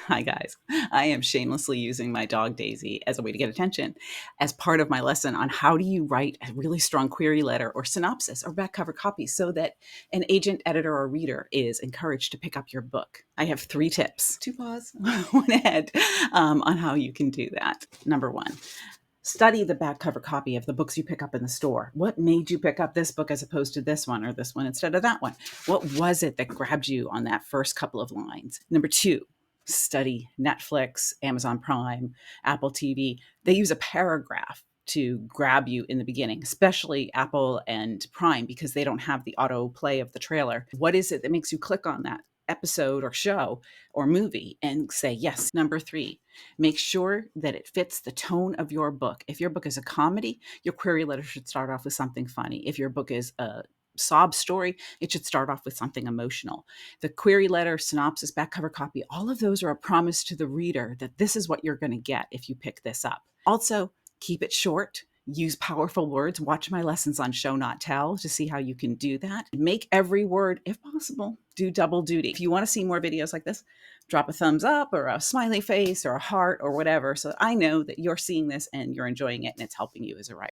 Hi guys, I am shamelessly using my dog Daisy as a way to get attention as part of my lesson on how do you write a really strong query letter or synopsis or back cover copy so that an agent, editor, or reader is encouraged to pick up your book. I have 3 tips, 2 pause, 1 ahead, on how you can do that. Number 1, study the back cover copy of the books you pick up in the store. What made you pick up this book as opposed to this one or this one instead of that one? What was it that grabbed you on that first couple of lines? Number 2, study Netflix, Amazon Prime, Apple TV. They use a paragraph to grab you in the beginning, especially Apple and Prime, because they don't have the auto play of the trailer. What is it that makes you click on that episode or show or movie and say yes? Number 3, make sure that it fits the tone of your book. If your book is a comedy, your query letter should start off with something funny. If your book is a sob story, it should start off with something emotional. The query letter, synopsis, back cover copy, all of those are a promise to the reader that this is what you're going to get if you pick this up. Also, keep it short. Use powerful words. Watch my lessons on show, not tell to see how you can do that. Make every word, if possible, do double duty. If you want to see more videos like this, drop a thumbs up or a smiley face or a heart or whatever so that I know that you're seeing this and you're enjoying it and it's helping you as a writer.